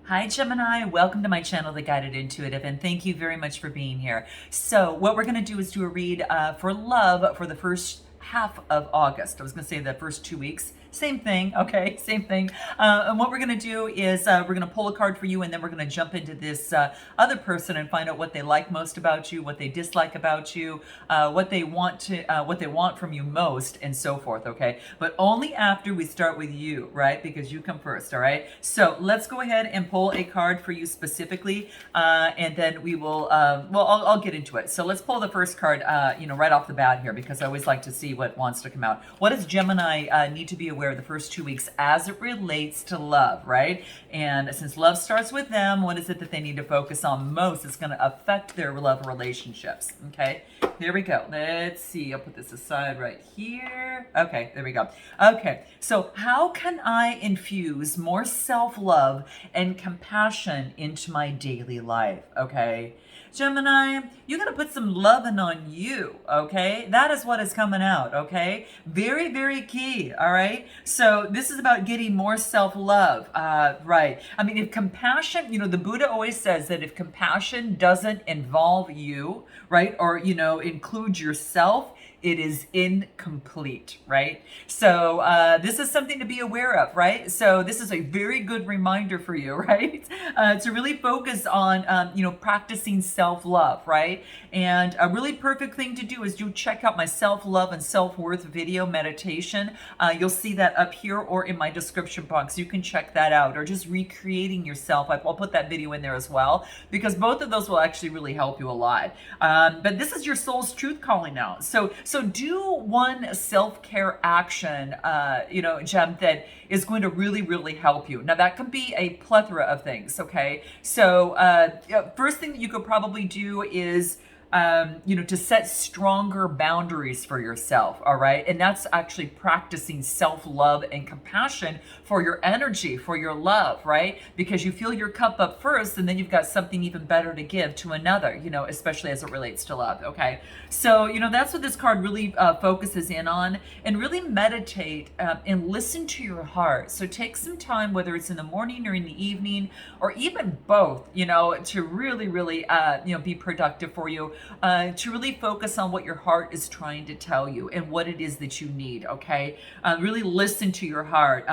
Hi Gemini, welcome to my channel, The Guided Intuitive, and thank you very much for being here. So what we're going to do is do a read for love for the first half of August. I was going to say the first 2 weeks. Same thing, okay, same thing. And what we're going to do is we're going to pull a card for you, and then we're going to jump into this other person and find out what they like most about you, what they dislike about you, what they want from you most, and so forth, okay? But only after we start with you, right? Because you come first, all right? So let's go ahead and pull a card for you specifically, and then we will, I'll get into it. So let's pull the first card, right off the bat here, because I always like to see what wants to come out. What does Gemini need to be aware of the first 2 weeks as it relates to love, right? And since love starts with them, what is it that they need to focus on most? It's going to affect their love relationships, okay? There we go. Let's see. I'll put this aside right here. Okay, there we go. Okay, so how can I infuse more self-love and compassion into my daily life, okay? Gemini, you got to put some loving on you, okay? That is what is coming out, okay? Very, very key, all right? So this is about getting more self-love, right? I mean, if compassion, the Buddha always says that if compassion doesn't involve you, right, or, include yourself, it is incomplete, right? So this is something to be aware of, right? So this is a very good reminder for you, right? To really focus on, practicing self-love, right? And a really perfect thing to do is do check out my self-love and self-worth video meditation. You'll see that up here or in my description box. You can check that out, or just recreating yourself. I'll put that video in there as well, because both of those will actually really help you a lot. But this is your soul's truth calling out. So do one self-care action, Gem, that is going to really, really help you. Now that can be a plethora of things, okay? So first thing that you could probably do is to set stronger boundaries for yourself, all right? And that's actually practicing self-love and compassion for your energy, for your love, right? Because you fill your cup up first, and then you've got something even better to give to another, especially as it relates to love, okay? So, that's what this card really focuses in on, and really meditate and listen to your heart. So take some time, whether it's in the morning or in the evening, or even both, to really, really, be productive for you. To really focus on what your heart is trying to tell you and what it is that you need, okay? Really listen to your heart.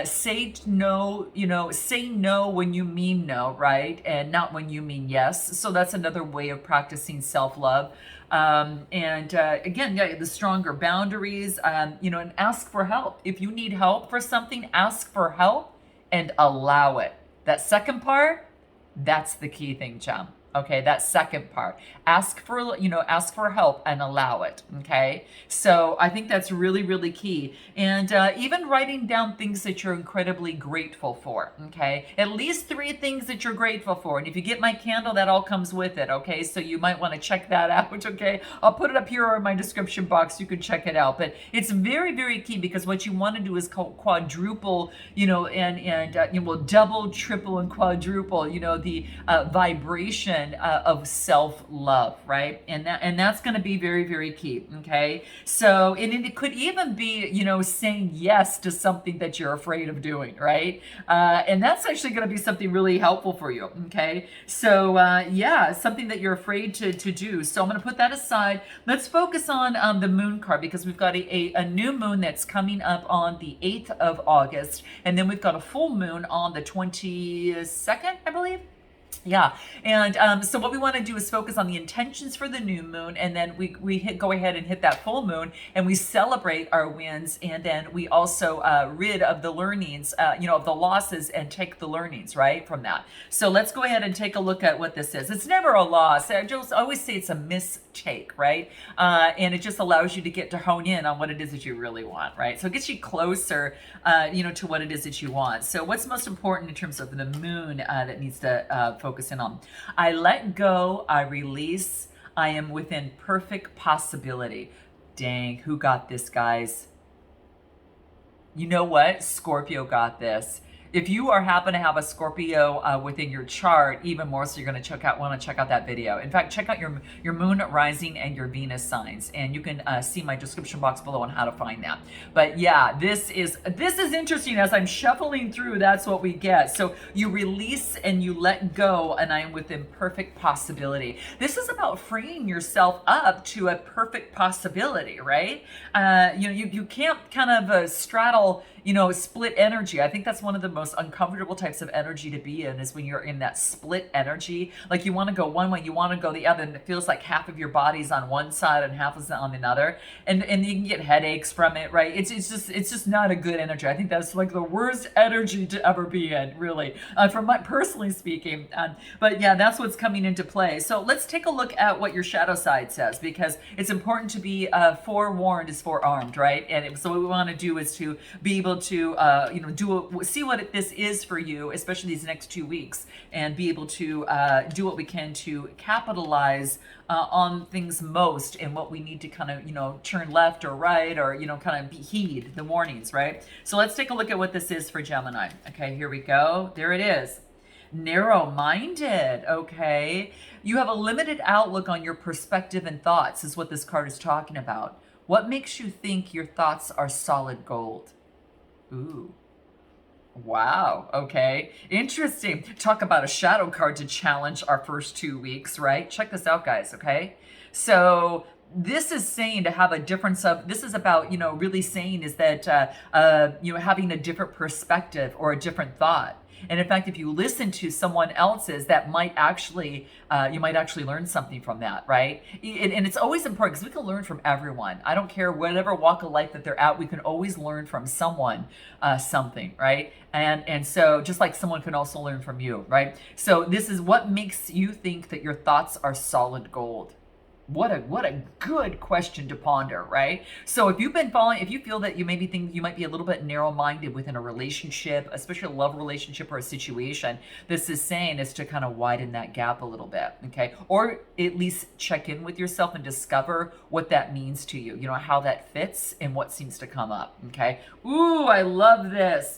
Say no, say no when you mean no, right? And not when you mean yes. So that's another way of practicing self-love. Again, the stronger boundaries, and ask for help. If you need help for something, ask for help and allow it. That second part, that's the key thing, Jam. Okay, that second part. Ask for help and allow it, okay? So I think that's really, really key. And even writing down things that you're incredibly grateful for, okay? At least 3 things that you're grateful for. And if you get my candle, that all comes with it, okay? So you might want to check that out, okay? I'll put it up here or in my description box. You can check it out. But it's very, very key, because what you want to do is quadruple, and double, triple, and quadruple, the vibration of self-love, right? And that's going to be very, very key, okay? So, and it could even be, saying yes to something that you're afraid of doing, right? And that's actually going to be something really helpful for you, okay? So, something that you're afraid to do. So I'm going to put that aside. Let's focus on the moon card, because we've got a new moon that's coming up on the 8th of August, and then we've got a full moon on the 22nd, I believe. Yeah, and so what we want to do is focus on the intentions for the new moon, and then we go ahead and hit that full moon, and we celebrate our wins, and then we also rid of the learnings, of the losses, and take the learnings, right, from that. So let's go ahead and take a look at what this is. It's never a loss. I just always say it's a mistake, right? And it just allows you to get to hone in on what it is that you really want, right? So it gets you closer, to what it is that you want. So what's most important in terms of the moon that needs to focus in on? I let go, I release, I am within perfect possibility. Dang, who got this, guys? You know what? Scorpio got this. if you are happen to have a Scorpio within your chart, even more so, you're going to want to check out that video. In fact, check out your moon rising and your Venus signs, and you can see my description box below on how to find that. But yeah, this is interesting. As I'm shuffling through, that's what we get. So you release and you let go, and I am within perfect possibility. This is about freeing yourself up to a perfect possibility, right? You can't kind of straddle, split energy. I think that's one of the most uncomfortable types of energy to be in, is when you're in that split energy. Like, you want to go one way, you want to go the other, and it feels like half of your body's on one side and half is on another, and you can get headaches from it, right? It's just not a good energy. I think that's like the worst energy to ever be in, really, from my personally speaking. But yeah, that's what's coming into play. So let's take a look at what your shadow side says, because it's important to be forewarned is forearmed, right? And so what we want to do is to be able to see what this is for you, especially these next 2 weeks, and be able to do what we can to capitalize on things most, and what we need to kind of turn left or right, or kind of heed the warnings, right? So let's take a look at what this is for Gemini. Okay, here we go. There it is. Narrow-minded. Okay, you have a limited outlook on your perspective and thoughts, is what this card is talking about. What makes you think your thoughts are solid gold? Ooh. Wow. Okay. Interesting. Talk about a shadow card to challenge our first 2 weeks, right? Check this out, guys. Okay. So this is saying to have a difference of, this is about, really saying is that, having a different perspective or a different thought. And in fact, if you listen to someone else's, that might actually, you might actually learn something from that, right? And it's always important, because we can learn from everyone. I don't care whatever walk of life that they're at, we can always learn from someone something, right? And so just like someone can also learn from you, right? So this is what makes you think that your thoughts are solid gold. What a good question to ponder, right? So if you've been if you feel that you maybe think you might be a little bit narrow-minded within a relationship, especially a love relationship or a situation, this is saying is to kind of widen that gap a little bit, okay? Or at least check in with yourself and discover what that means to you, how that fits and what seems to come up, okay? Ooh, I love this,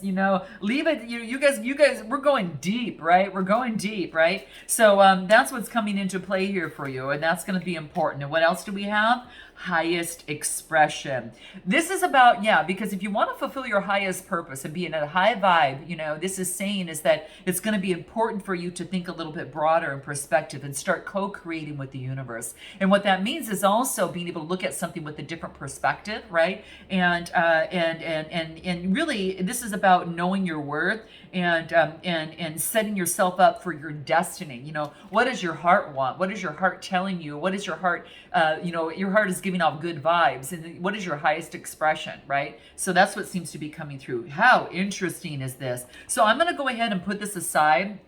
leave it, you guys, we're going deep, right? We're going deep, right? So that's what's coming into play here for you, and that's going to be important. And what else do we have? Highest expression. This is about, because if you want to fulfill your highest purpose and be in a high vibe, this is saying is that it's going to be important for you to think a little bit broader in perspective and start co-creating with the universe. And what that means is also being able to look at something with a different perspective, right? And really, this is about knowing your worth and setting yourself up for your destiny. What does your heart want? What is your heart telling you? What is your heart? Your heart is giving off good vibes, and what is your highest expression, right? So that's what seems to be coming through. How interesting is this? So I'm going to go ahead and put this aside,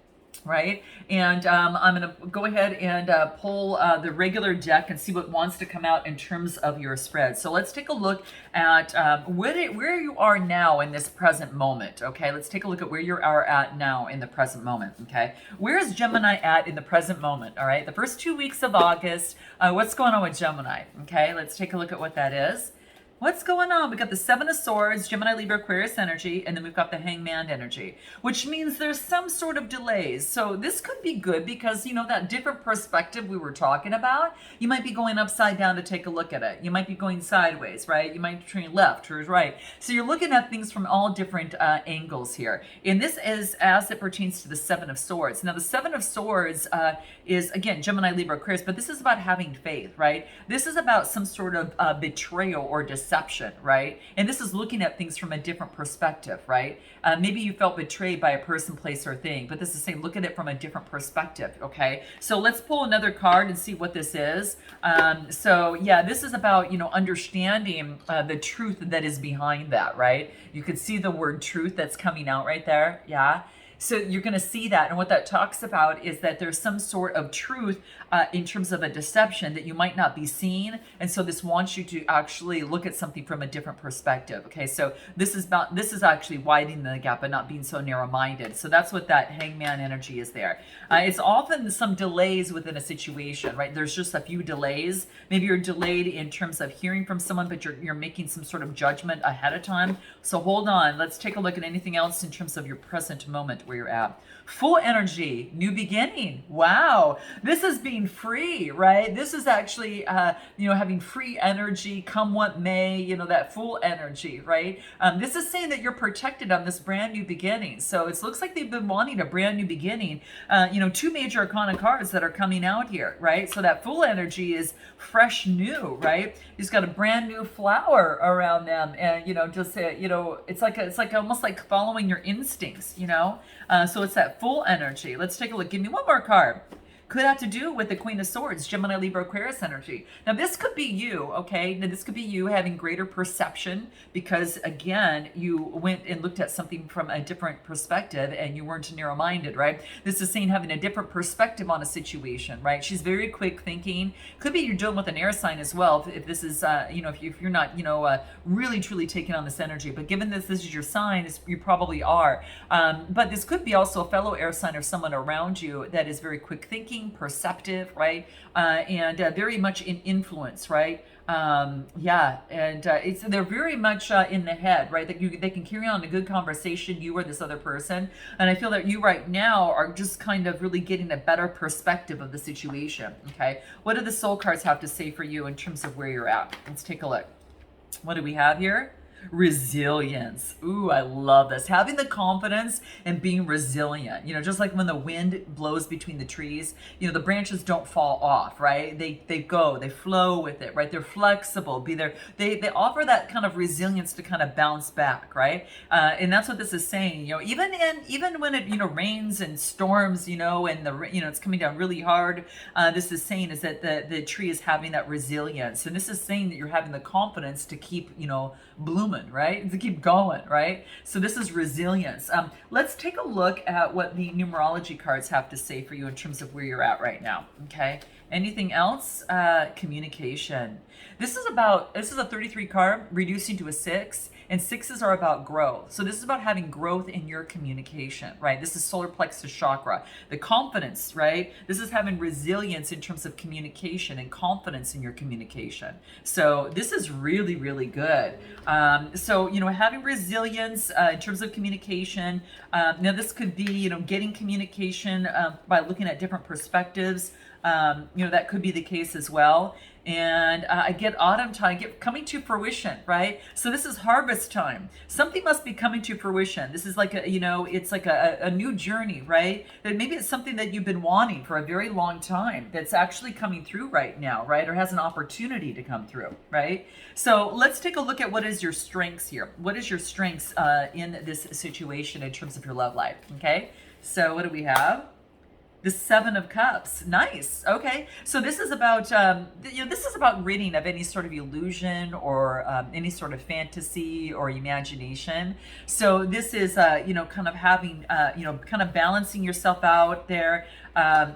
right? And I'm going to go ahead and pull the regular deck and see what wants to come out in terms of your spread. So let's take a look at where you are now in this present moment, okay? Let's take a look at where you are at now in the present moment, okay? Where is Gemini at in the present moment, all right? The first 2 weeks of August, what's going on with Gemini, okay? Let's take a look at what that is. What's going on? We got the Seven of Swords, Gemini, Libra, Aquarius energy, and then we've got the Hangman energy, which means there's some sort of delays. So this could be good because, that different perspective we were talking about, you might be going upside down to take a look at it. You might be going sideways, right? You might be turning left or right. So you're looking at things from all different angles here. And this is as it pertains to the Seven of Swords. Now, the Seven of Swords is, again, Gemini, Libra, Aquarius, but this is about having faith, right? This is about some sort of betrayal or deception, right? And this is looking at things from a different perspective, right? Maybe you felt betrayed by a person, place, or thing, but this is saying look at it from a different perspective, okay? So let's pull another card and see what this is. So yeah, this is about, understanding the truth that is behind that, right? You could see the word truth that's coming out right there, yeah? So you're going to see that. And what that talks about is that there's some sort of truth in terms of a deception that you might not be seeing. And so this wants you to actually look at something from a different perspective. Okay. So this is actually widening the gap and not being so narrow minded. So that's what that hangman energy is there. It's often some delays within a situation, right? There's just a few delays. Maybe you're delayed in terms of hearing from someone, but you're making some sort of judgment ahead of time. So hold on. Let's take a look at anything else in terms of your present moment where you're at. Full energy, new beginning. Wow. This is being free, right? This is actually, having free energy, come what may, that full energy, right? This is saying that you're protected on this brand new beginning. So it looks like they've been wanting a brand new beginning. Two major arcana cards that are coming out here, right? So that full energy is fresh, new, right? He's got a brand new flower around them, and it's like almost like following your instincts, so it's that full energy. Let's take a look. Give me one more card. Could have to do with the Queen of Swords, Gemini, Libra, Aquarius energy. Now, this could be you, okay? Now, this could be you having greater perception because, again, you went and looked at something from a different perspective and you weren't narrow-minded, right? This is saying having a different perspective on a situation, right? She's very quick thinking. Could be you're dealing with an air sign as well if this is, if you're not, really, truly taking on this energy. But given this is your sign, you probably are. But this could be also a fellow air sign or someone around you that is very quick thinking, perceptive, right? And very much in influence, right? They're very much in the head, right? That they can carry on a good conversation, you or this other person. And I feel that you right now are just kind of really getting a better perspective of the situation. Okay, what do the soul cards have to say for you in terms of where you're at? Let's take a look. What do we have here? Resilience. Ooh, I love this. Having the confidence and being resilient. Just like when the wind blows between the trees, the branches don't fall off, right? They flow with it, right? They're flexible. They offer that kind of resilience to kind of bounce back, right? And that's what this is saying. Even when it rains and storms, and it's coming down really hard. This is saying is that the tree is having that resilience, and this is saying that you're having the confidence to keep blooming, right? To keep going, right? So this is resilience. Let's take a look at what the numerology cards have to say for you in terms of where you're at right now. Okay. Anything else? Communication. This is a 33 card reducing to a 6. And 6s are about growth. So this is about having growth in your communication, right? This is solar plexus chakra. The confidence, right? This is having resilience in terms of communication and confidence in your communication. So this is really, really good. Having resilience in terms of communication. Now this could be, getting communication by looking at different perspectives. That could be the case as well. And I get autumn time, I get coming to fruition, right? So this is harvest time. Something must be coming to fruition. This is like it's like a new journey, right? That maybe it's something that you've been wanting for a very long time that's actually coming through right now, right? Or has an opportunity to come through, right? So let's take a look at what is your strengths here. What is your strengths in this situation in terms of your love life, okay? So what do we have? The 7 of Cups. Nice. Okay. So this is about, ridding of any sort of illusion or any sort of fantasy or imagination. So this is, kind of having, kind of balancing yourself out there.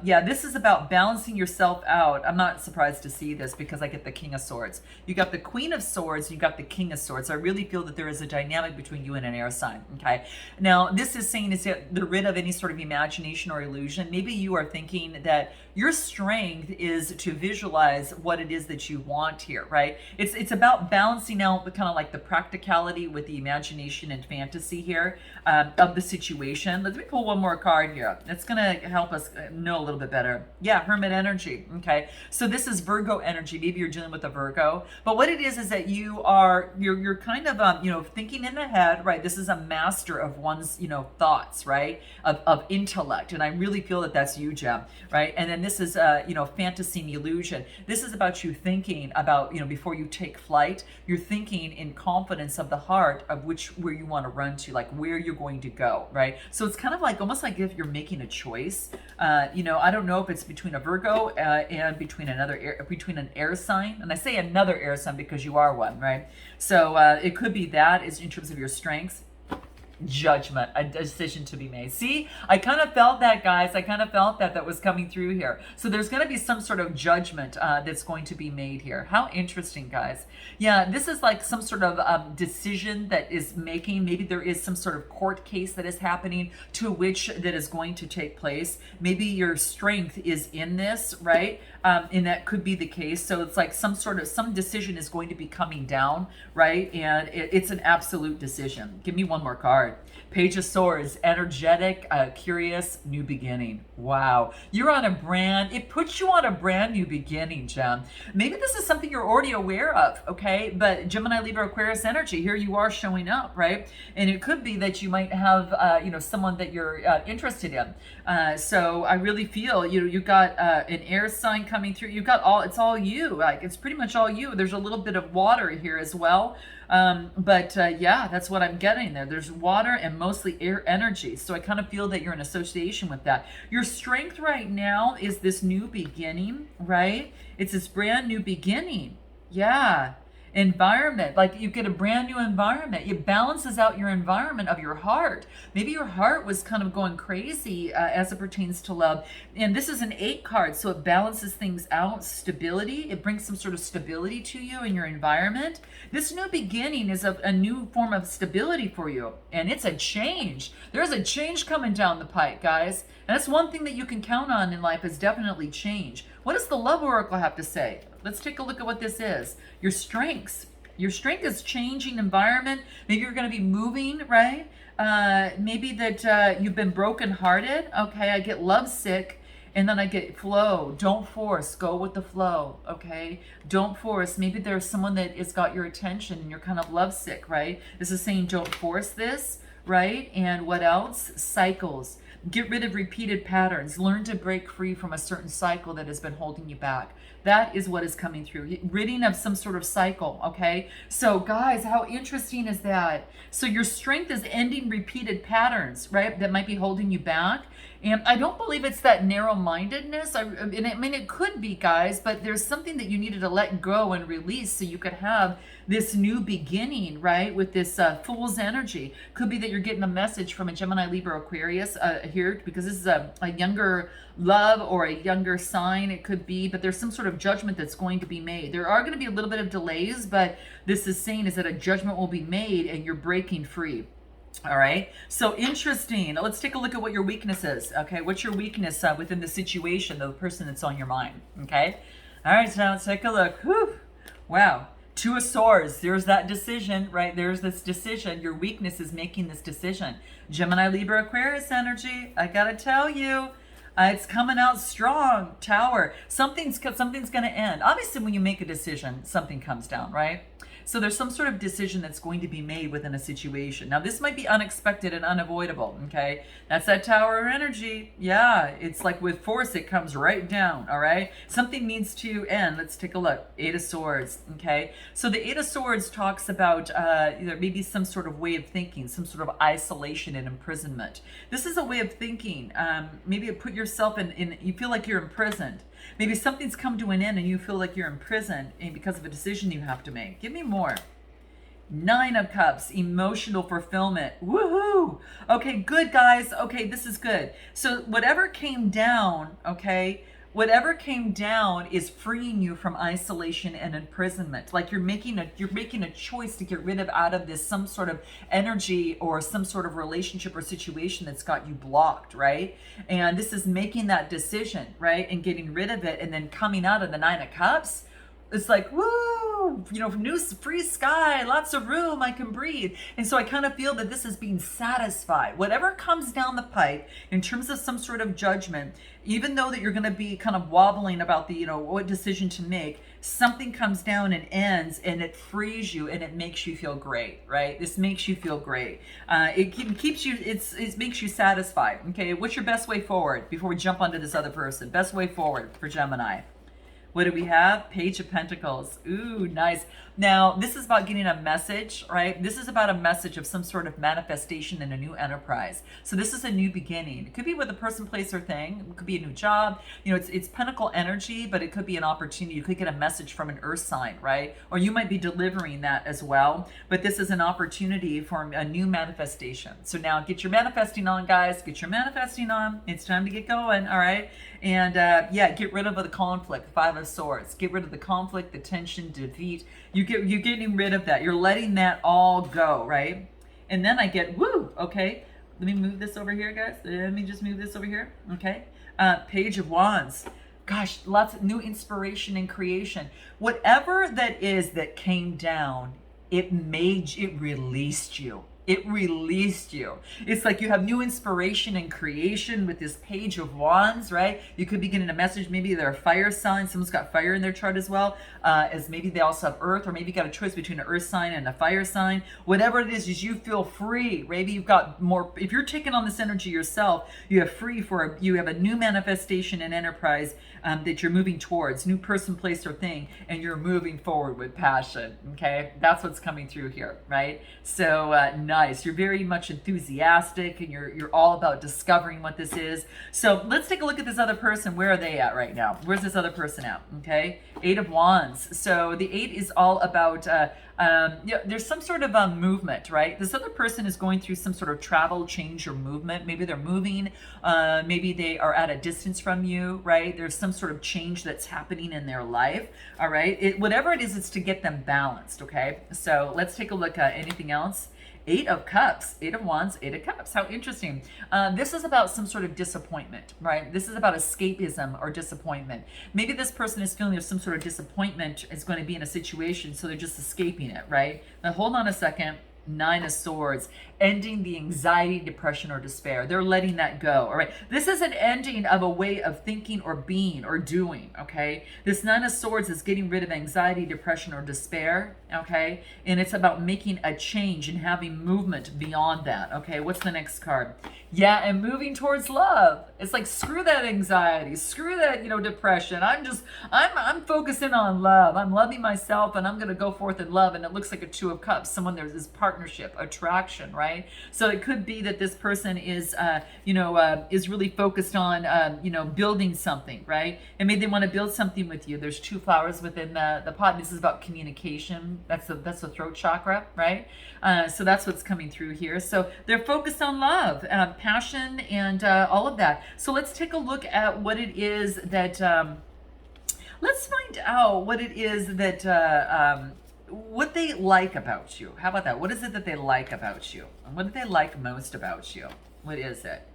This is about balancing yourself out. I'm not surprised to see this because I get the King of Swords. You got the Queen of Swords, you got the King of Swords. I really feel that there is a dynamic between you and an air sign, okay? Now, this is saying is that the rid of any sort of imagination or illusion. Maybe you are thinking that your strength is to visualize what it is that you want here, right? It's about balancing out the kind of like the practicality with the imagination and fantasy here of the situation. Let me pull one more card here. It's going to help us know a little bit better. Yeah, Hermit energy. Okay. So this is Virgo energy. Maybe you're dealing with a Virgo, but what it is that you're kind of, thinking in the head, right? This is a master of one's, thoughts, right? Of intellect. And I really feel that that's you, Gem, right? And then this is, fantasy and illusion. This is about you thinking about, before you take flight, you're thinking in confidence of the heart of where you want to run to, like where you're going to go, right? So it's kind of like, almost like if you're making a choice, I don't know if it's between a Virgo and between an air sign. And I say another air sign because you are one, right? So it could be that is in terms of your strengths. judgment, a decision to be made. See, I kind of felt that, guys. I kind of felt that was coming through here. So there's going to be some sort of judgment that's going to be made here. How interesting, guys. Yeah, this is like some sort of decision that is making. Maybe there is some sort of court case that is happening to which that is going to take place. Maybe your strength is in this, right? And that could be the case. So it's like some decision is going to be coming down, right? And it's an absolute decision. Give me one more card. Page of Swords, energetic, curious, new beginning. Wow. It puts you on a brand new beginning, Gem. Maybe this is something you're already aware of, okay? But Gemini, Libra, Aquarius energy, here you are showing up, right? And it could be that you might have, someone that you're interested in. So I really feel, you got an air sign coming through. You've got it's all you. Like, it's pretty much all you. There's a little bit of water here as well. Yeah, that's what I'm getting there. There's water and mostly air energy. So I kind of feel that you're in association with that. Your strength right now is this new beginning, right? It's this brand new beginning. Yeah. Environment, like you get a brand new environment. It balances out your environment of your heart. Maybe your heart was kind of going crazy as it pertains to love. And this is an 8 card, so it balances things out. Stability, it brings some sort of stability to you in your environment. This new beginning is a new form of stability for you, and it's a change. There's a change coming down the pike, guys. And that's one thing that you can count on in life, is definitely change. What does the Love Oracle have to say? Let's take a look at what this is. Your strengths. Your strength is changing environment. Maybe you're going to be moving, right? Maybe that you've been brokenhearted. Okay, I get lovesick. And then I get flow. Don't force. Go with the flow. Okay? Don't force. Maybe there's someone that has got your attention and you're kind of lovesick, right? This is saying don't force this, right? And what else? Cycles. Get rid of repeated patterns. Learn to break free from a certain cycle that has been holding you back. That is what is coming through. Ridding of some sort of cycle, okay? So guys, how interesting is that? So your strength is ending repeated patterns, right? That might be holding you back. And I don't believe it's that narrow-mindedness. I mean, it could be, guys, but there's something that you needed to let go and release so you could have this new beginning, right? With this Fool's energy. Could be that you're getting a message from a Gemini, Libra, Aquarius here, because this is a younger love or a younger sign. It could be, but there's some sort of judgment that's going to be made. There are going to be a little bit of delays, but this is saying is that a judgment will be made and you're breaking free. All right. So interesting. Let's take a look at what your weakness is. Okay. What's your weakness within the situation, the person that's on your mind? Okay. All right. So now let's take a look. Whew. Wow. 2 of Swords. There's that decision, right? There's this decision. Your weakness is making this decision. Gemini, Libra, Aquarius energy. I got to tell you. It's coming out strong. Tower. Something's going to end. Obviously, when you make a decision, something comes down, right? So there's some sort of decision that's going to be made within a situation. Now, this might be unexpected and unavoidable, okay? That's that Tower energy. Yeah, it's like with force, it comes right down, all right? Something needs to end. Let's take a look. 8 of Swords, okay? So the 8 of Swords talks about there may be some sort of way of thinking, some sort of isolation and imprisonment. This is a way of thinking. Maybe you put yourself in, you feel like you're imprisoned. Maybe something's come to an end and you feel like you're imprisoned because of a decision you have to make. Give me more. 9 of Cups, emotional fulfillment. Woohoo! Okay, good, guys. Okay, this is good. So whatever came down, okay, whatever came down is freeing you from isolation and imprisonment. Like you're making a choice to get rid of out of this some sort of energy or some sort of relationship or situation that's got you blocked, right? And this is making that decision, right? And getting rid of it and then coming out of the 9 of Cups. It's like, woo, new free sky, lots of room, I can breathe. And so I kind of feel that this is being satisfied. Whatever comes down the pipe in terms of some sort of judgment, even though that you're going to be kind of wobbling about the, what decision to make, something comes down and ends and it frees you and it makes you feel great, right? This makes you feel great. It keeps you, it makes you satisfied. Okay, what's your best way forward before we jump onto this other person? Best way forward for Gemini. What do we have? Page of Pentacles. Ooh, nice. Now, this is about getting a message, right? This is about a message of some sort of manifestation in a new enterprise. So this is a new beginning. It could be with a person, place, or thing. It could be a new job. You know, it's Pentacle energy, but it could be an opportunity. You could get a message from an earth sign, right? Or you might be delivering that as well. But this is an opportunity for a new manifestation. So now get your manifesting on, guys. Get your manifesting on. It's time to get going, all right? And yeah, get rid of the conflict. Five of Swords. Get rid of the conflict, the tension, defeat. You're getting rid of that. You're letting that all go, right? And then I get woo. Okay, let me move this over here, guys. Let me just move this over here. Okay, Page of Wands. Gosh, lots of new inspiration and creation. Whatever that is that came down, it released you. It released you. It's like you have new inspiration and creation with this Page of Wands, right? You could be getting a message. Maybe they're a fire sign. Someone's got fire in their chart as well, as maybe they also have earth, or maybe you got a choice between an earth sign and a fire sign. Whatever it is you feel free. Maybe you've got more. If you're taking on this energy yourself, you have you have a new manifestation and enterprise that you're moving towards, new person, place, or thing, and you're moving forward with passion. Okay, that's what's coming through here, right? So nice. You're very much enthusiastic, and you're all about discovering what this is. So let's take a look at this other person. Where are they at right now? Where's this other person at? Okay, Eight of Wands. So the eight is all about yeah, there's some sort of movement, right? This other person is going through some sort of travel, change, or movement. Maybe they're moving. Maybe they are at a distance from you, right? There's some sort of change that's happening in their life, all right? Whatever it is, it's to get them balanced, okay? So let's take a look at anything else. Eight of Cups, Eight of Wands, Eight of Cups. How interesting. This is about some sort of disappointment, right? This is about escapism or disappointment. Maybe this person is feeling there's some sort of disappointment is going to be in a situation, so they're just escaping it, right? Now, hold on a second. Nine of Swords, ending the anxiety, depression, or despair. They're letting that go. All right. This is an ending of a way of thinking or being or doing. Okay. This Nine of Swords is getting rid of anxiety, depression, or despair. Okay. And it's about making a change and having movement beyond that. Okay. What's the next card? Yeah, and moving towards love. It's like, screw that anxiety, screw that, depression. I'm focusing on love. I'm loving myself, and I'm going to go forth in love. And it looks like a Two of Cups. There's this partnership, attraction, right? So it could be that this person is, is really focused on, building something, right? And maybe they want to build something with you. There's two flowers within the pot. This is about communication. That's the throat chakra, right? So that's what's coming through here. So they're focused on love, passion, and all of that. So let's take a look at what it is that, let's find out what it is that, what they like about you. How about that? What is it that they like about you? What do they like most about you? What is it?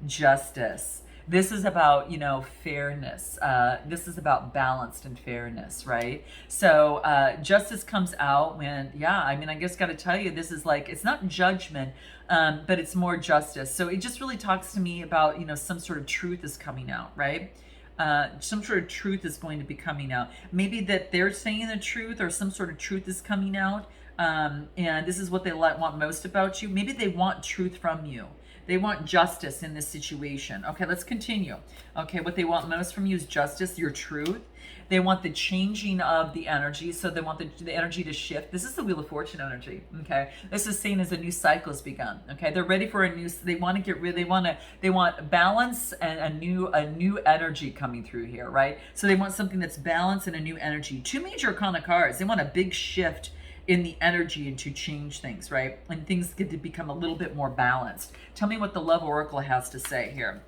Justice. This is about, fairness. This is about balanced and fairness, right? So justice comes out when, I guess got to tell you, this is like, it's not judgment, but it's more justice. So it just really talks to me about, some sort of truth is coming out, right? Some sort of truth is going to be coming out. Maybe that they're saying the truth, or some sort of truth is coming out. And this is what they want most about you. Maybe they want truth from you. They want justice in this situation. Okay, let's continue. Okay, what they want most from you is justice, your truth. They want the changing of the energy. So they want the energy to shift. This is the Wheel of Fortune energy. Okay, this is seen as a new cycle has begun. Okay, they're ready for they want to get rid. They want balance and a new energy coming through here, right? So they want something that's balanced and a new energy. Two major arcana cards. They want a big shift in the energy and to change things, right? And things get to become a little bit more balanced. Tell me what the Love Oracle has to say here.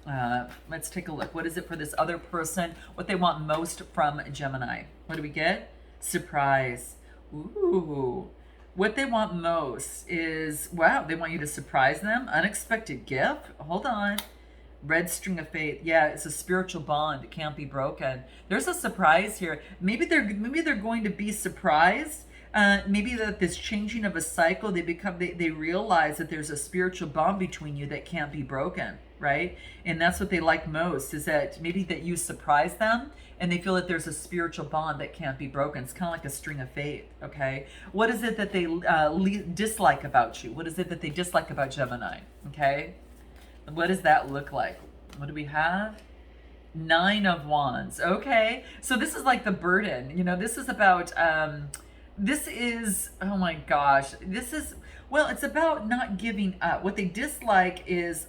Let's take a look. What is it for this other person? What they want most from Gemini? What do we get? Surprise. Ooh. What they want most is, wow, they want you to surprise them. Unexpected gift. Hold on. Red String of Faith. Yeah, it's a spiritual bond. It can't be broken. There's a surprise here. Maybe they're going to be surprised. Maybe that this changing of a cycle, they realize that there's a spiritual bond between you that can't be broken, right? And that's what they like most, is that maybe that you surprise them and they feel that there's a spiritual bond that can't be broken. It's kind of like a string of faith, okay? What is it that they dislike about you? What is it that they dislike about Gemini, okay? What does that look like? What do we have? Nine of Wands. Okay. So this is like the burden. You know, this is about, this is, oh my gosh. This is, well, it's about not giving up. What they dislike is,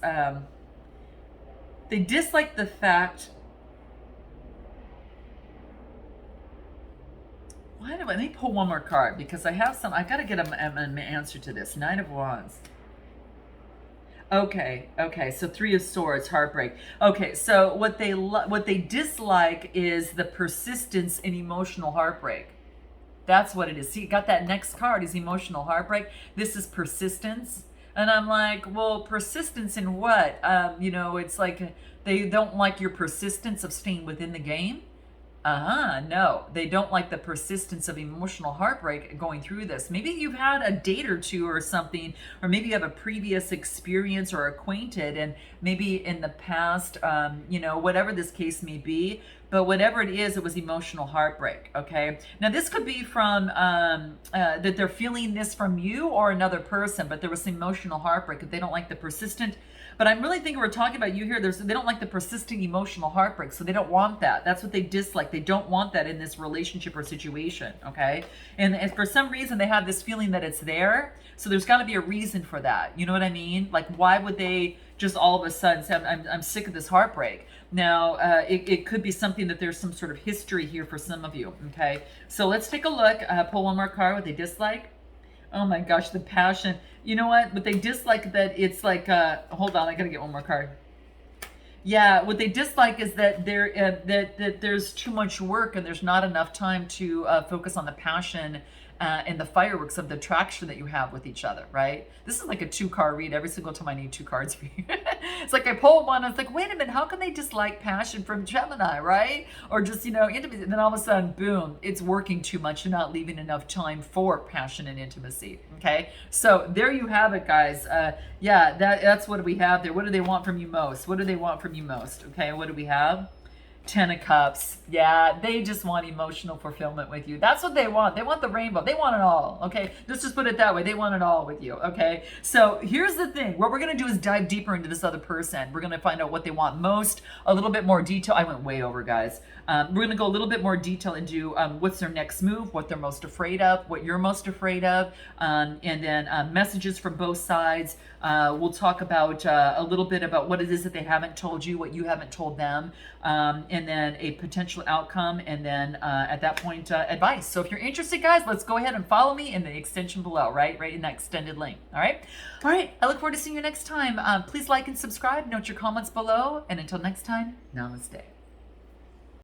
they dislike the fact. Why do I, let me pull one more card because I have some, I got to get an answer to this. Nine of Wands. Okay, okay. So Three of Swords, heartbreak. Okay, so what they dislike is the persistence in emotional heartbreak. That's what it is. See, you got that next card is emotional heartbreak. This is persistence. And I'm like, well, persistence in what? You know, it's like they don't like your persistence of staying within the game. No, they don't like the persistence of emotional heartbreak going through this. Maybe you've had a date or two or something, or maybe you have a previous experience or acquainted, and maybe in the past, you know, whatever this case may be, but whatever it is, it was emotional heartbreak. Okay. Now, this could be from that they're feeling this from you or another person, but there was emotional heartbreak if they don't like the persistent. But I'm really thinking we're talking about you here. They don't like the persisting emotional heartbreak, so they don't want that. That's what they dislike. They don't want that in this relationship or situation, okay? And for some reason, they have this feeling that it's there, so there's got to be a reason for that. You know what I mean? Like, why would they just all of a sudden say, I'm sick of this heartbreak? Now, it could be something that there's some sort of history here for some of you, okay? So let's take a look. Pull one more card, what they dislike. Oh my gosh, the passion. You know what? But they dislike that it's like, hold on, I gotta get one more card. Yeah, what they dislike is that that there's too much work and there's not enough time to focus on the passion and the fireworks of the attraction that you have with each other, right? This is like a 2-card read. Every single time I need 2 cards for you. It's like I pulled one, I was like, wait a minute, how can they dislike passion from Gemini, right? Or just, you know, intimacy. And then all of a sudden, boom, it's working too much. You're not leaving enough time for passion and intimacy, okay? So there you have it, guys. Yeah, that's what we have there. What do they want from you most? What do they want from you most? Okay, what do we have? 10 of Cups. Yeah, they just want emotional fulfillment with you. That's what they want. They want the rainbow. They want it all. Okay, let's just put it that way. They want it all with you. Okay, so here's the thing. What we're going to do is dive deeper into this other person. We're going to find out what they want most, a little bit more detail. I went way over, guys. We're going to go a little bit more detail into what's their next move, what they're most afraid of, what you're most afraid of, and then messages from both sides. We'll talk about a little bit about what it is that they haven't told you, what you haven't told them, and then a potential outcome, and then at that point, advice. So if you're interested, guys, let's go ahead and follow me in the extension below, right in that extended link. All right. I look forward to seeing you next time. Please like and subscribe. Note your comments below. And until next time, namaste.